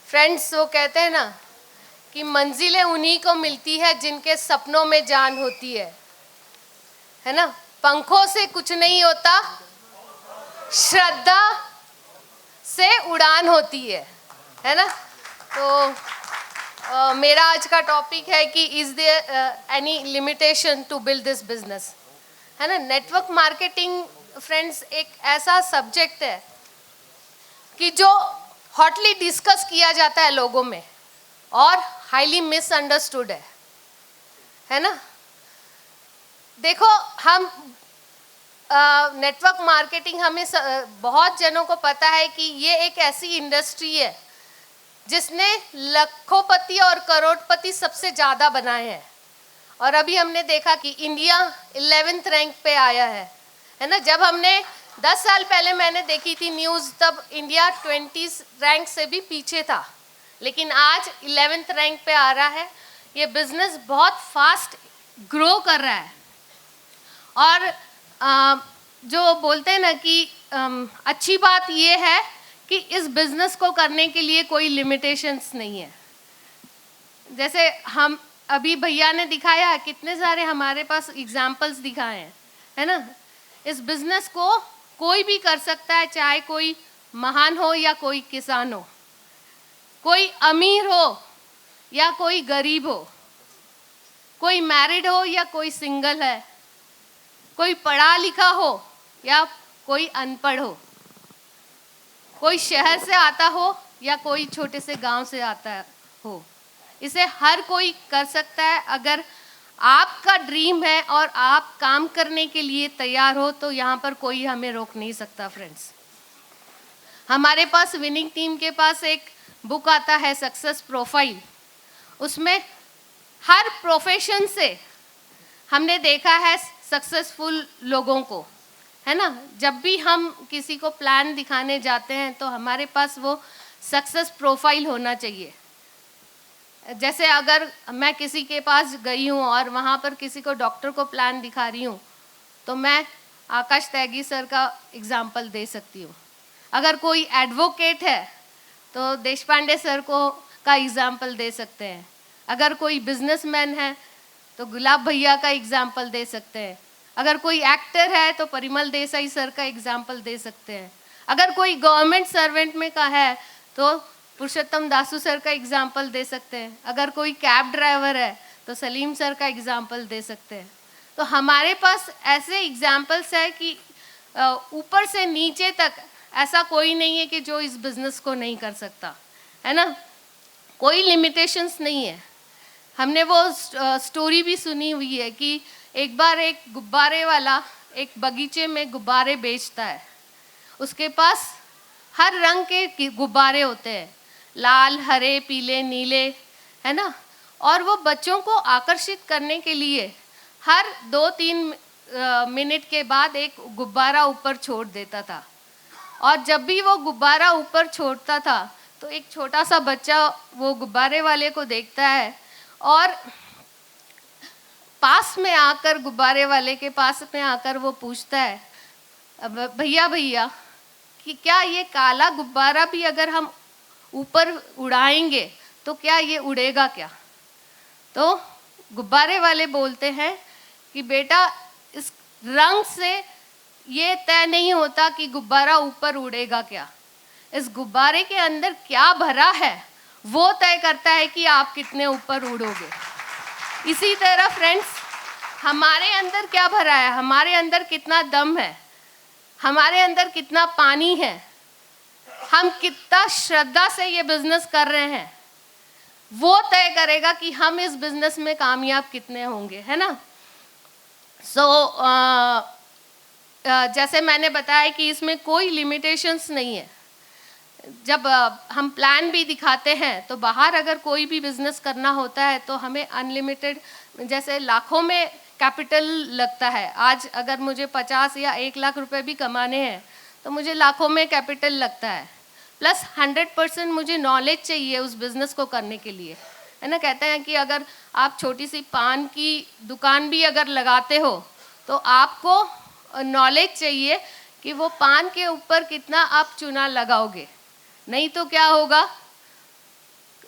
Friends, वो कहते हैं ना कि मंजिलें उन्हीं को मिलती है जिनके सपनों में जान होती है ना। पंखों से कुछ नहीं होता, श्रद्धा से उड़ान होती है ना। तो मेरा आज का टॉपिक है कि is there any limitation to build this business, है ना। नेटवर्क मार्केटिंग फ्रेंड्स एक ऐसा सब्जेक्ट है कि जो हॉटली डिस्कस किया जाता है लोगों में और हाईली मिसअंडरस्टूड है ना। देखो, हम नेटवर्क मार्केटिंग हमें बहुत जनों को पता है कि ये एक ऐसी इंडस्ट्री है जिसने लखोपति और करोड़पति सबसे ज़्यादा बनाए हैं। और अभी हमने देखा कि इंडिया 11th रैंक पे आया है ना। जब हमने 10 साल पहले मैंने देखी थी न्यूज़, तब इंडिया 20 रैंक से भी पीछे था, लेकिन आज 11th रैंक पे आ रहा है। ये बिजनेस बहुत फास्ट ग्रो कर रहा है। और जो बोलते हैं ना कि अच्छी बात ये है कि इस बिजनेस को करने के लिए कोई लिमिटेशंस नहीं है। जैसे हम अभी भैया ने दिखाया है, कितने सारे हमारे पास एग्जाम्पल्स दिखाए हैं, है ना। इस बिजनेस को कोई भी कर सकता है, चाहे कोई महान हो या कोई किसान हो, कोई अमीर हो या कोई गरीब हो, कोई मैरिड हो या कोई सिंगल है, कोई पढ़ा लिखा हो या कोई अनपढ़ हो, कोई शहर से आता हो या कोई छोटे से गांव से आता हो। इसे हर कोई कर सकता है। अगर आपका ड्रीम है और आप काम करने के लिए तैयार हो तो यहाँ पर कोई हमें रोक नहीं सकता। फ्रेंड्स, हमारे पास विनिंग टीम के पास एक बुक आता है, सक्सेस प्रोफाइल। उसमें हर प्रोफेशन से हमने देखा है सक्सेसफुल लोगों को, है ना। जब भी हम किसी को प्लान दिखाने जाते हैं तो हमारे पास वो सक्सेस प्रोफाइल होना चाहिए। जैसे अगर मैं किसी के पास गई हूँ और वहाँ पर किसी को डॉक्टर को प्लान दिखा रही हूँ तो मैं आकाश त्यागी सर का एग्जाम्पल दे सकती हूँ। अगर कोई एडवोकेट है तो देशपांडे सर को का एग्जाम्पल दे सकते हैं। अगर कोई बिजनेसमैन है तो गुलाब भैया का एग्जाम्पल दे सकते हैं। अगर कोई एक्टर है तो परिमल देसाई सर का एग्जाम्पल दे सकते हैं। अगर कोई गवर्नमेंट सर्वेंट में का है तो पुरुषोत्तम दासू सर का एग्जाम्पल दे सकते हैं। अगर कोई कैब ड्राइवर है तो सलीम सर का एग्जाम्पल दे सकते हैं। तो हमारे पास ऐसे एग्जाम्पल्स है कि ऊपर से नीचे तक ऐसा कोई नहीं है कि जो इस बिज़नेस को नहीं कर सकता, है ना। कोई लिमिटेशंस नहीं है। हमने वो स्टोरी भी सुनी हुई है कि एक बार एक गुब्बारे वाला एक बगीचे में गुब्बारे बेचता है। उसके पास हर रंग के गुब्बारे होते हैं, लाल, हरे, पीले, नीले, है ना। और वो बच्चों को आकर्षित करने के लिए हर 2-3 मिनट के बाद एक गुब्बारा ऊपर छोड़ देता था। और जब भी वो गुब्बारा ऊपर छोड़ता था तो एक छोटा सा बच्चा वो गुब्बारे वाले को देखता है और पास में आकर, गुब्बारे वाले के पास में आकर वो पूछता है, भैया भैया कि क्या ये काला गुब्बारा भी अगर हम ऊपर उड़ाएंगे तो क्या ये उड़ेगा क्या? तो गुब्बारे वाले बोलते हैं कि बेटा, इस रंग से ये तय नहीं होता कि गुब्बारा ऊपर उड़ेगा क्या। इस गुब्बारे के अंदर क्या भरा है वो तय करता है कि आप कितने ऊपर उड़ोगे। इसी तरह फ्रेंड्स, हमारे अंदर क्या भरा है, हमारे अंदर कितना दम है, हमारे अंदर कितना पानी है, हम कितना श्रद्धा से ये बिजनेस कर रहे हैं, वो तय करेगा कि हम इस बिजनेस में कामयाब कितने होंगे, है ना। जैसे मैंने बताया कि इसमें कोई लिमिटेशंस नहीं है। जब हम प्लान भी दिखाते हैं तो बाहर अगर कोई भी बिजनेस करना होता है तो हमें अनलिमिटेड, जैसे लाखों में कैपिटल लगता है। आज अगर मुझे 50 या 1 लाख रुपए भी कमाने हैं तो मुझे लाखों में कैपिटल लगता है, प्लस 100% मुझे नॉलेज चाहिए उस बिज़नेस को करने के लिए, है ना। कहते हैं कि अगर आप छोटी सी पान की दुकान भी अगर लगाते हो तो आपको नॉलेज चाहिए कि वो पान के ऊपर कितना आप चूना लगाओगे, नहीं तो क्या होगा,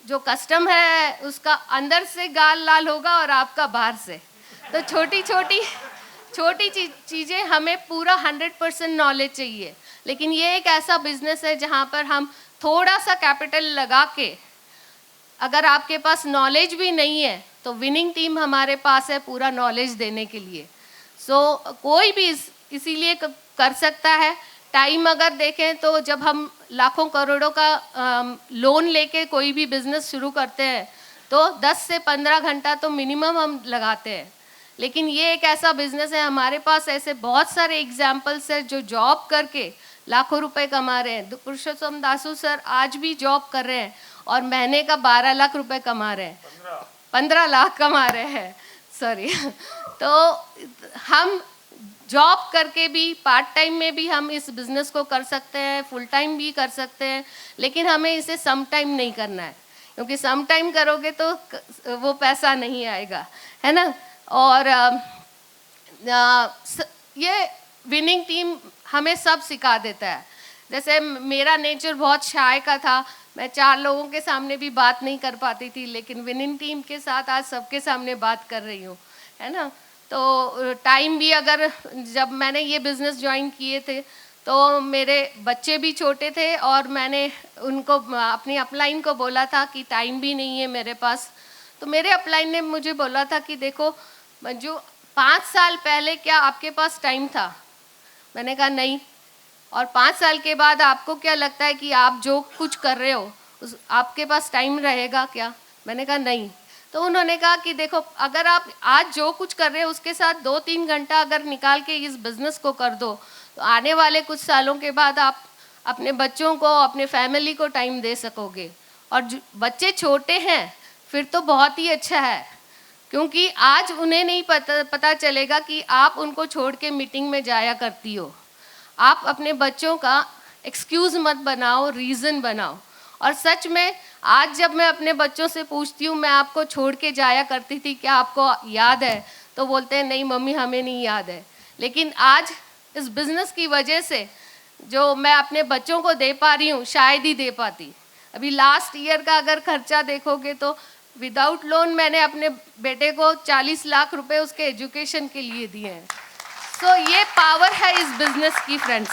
जो कस्टम है उसका अंदर से गाल लाल होगा और आपका बाहर से। तो छोटी चीज़ें हमें पूरा 100% नॉलेज चाहिए, लेकिन ये एक ऐसा बिजनेस है जहाँ पर हम थोड़ा सा कैपिटल लगा के, अगर आपके पास नॉलेज भी नहीं है तो विनिंग टीम हमारे पास है पूरा नॉलेज देने के लिए। कोई भी इसीलिए कर सकता है। टाइम अगर देखें तो जब हम लाखों करोड़ों का लोन लेके कोई भी बिजनेस शुरू करते हैं तो 10 से 15 घंटा तो मिनिमम हम लगाते हैं, लेकिन ये एक ऐसा बिजनेस है, हमारे पास ऐसे बहुत सारे एग्जाम्पल्स हैं जो जॉब करके लाखों रुपए कमा रहे हैं। पुरुषोत्तम दासू सर आज भी जॉब कर रहे हैं और महीने का 12 लाख रुपए कमा रहे हैं, 15 लाख कमा रहे हैं, सॉरी। तो हम जॉब करके भी, पार्ट टाइम में भी हम इस बिज़नेस को कर सकते हैं, फुल टाइम भी कर सकते हैं, लेकिन हमें इसे सम टाइम नहीं करना है, क्योंकि सम टाइम करोगे तो वो पैसा नहीं आएगा, है ना। और ये विनिंग टीम हमें सब सिखा देता है। जैसे मेरा नेचर बहुत शाय का था, मैं 4 लोगों के सामने भी बात नहीं कर पाती थी, लेकिन विनिंग टीम के साथ आज सबके सामने बात कर रही हूँ, है ना। तो टाइम भी, अगर जब मैंने ये बिज़नेस ज्वाइन किए थे तो मेरे बच्चे भी छोटे थे और मैंने उनको, अपनी अपलाइन को बोला था कि टाइम भी नहीं है मेरे पास। तो मेरे अपलाइन ने मुझे बोला था कि देखो मंजू, 5 साल पहले क्या आपके पास टाइम था? मैंने कहा नहीं। और 5 साल के बाद आपको क्या लगता है कि आप जो कुछ कर रहे हो आपके पास टाइम रहेगा क्या? मैंने कहा नहीं। तो उन्होंने कहा कि देखो, अगर आप आज जो कुछ कर रहे हो उसके साथ 2-3 घंटा अगर निकाल के इस बिज़नेस को कर दो तो आने वाले कुछ सालों के बाद आप अपने बच्चों को, अपने फैमिली को टाइम दे सकोगे। और बच्चे छोटे हैं फिर तो बहुत ही अच्छा है, क्योंकि आज उन्हें नहीं पता चलेगा कि आप उनको छोड़ के मीटिंग में जाया करती हो। आप अपने बच्चों का एक्सक्यूज़ मत बनाओ, रीज़न बनाओ। और सच में आज जब मैं अपने बच्चों से पूछती हूँ मैं आपको छोड़ के जाया करती थी, क्या आपको याद है? तो बोलते हैं नहीं मम्मी, हमें नहीं याद है। लेकिन आज इस बिज़नेस की वजह से जो मैं अपने बच्चों को दे पा रही हूँ शायद ही दे पाती। अभी लास्ट ईयर का अगर खर्चा देखोगे तो विदाउट लोन मैंने अपने बेटे को 40 लाख रुपए उसके एजुकेशन के लिए दिए हैं। सो ये पावर है इस बिज़नेस की फ्रेंड्स।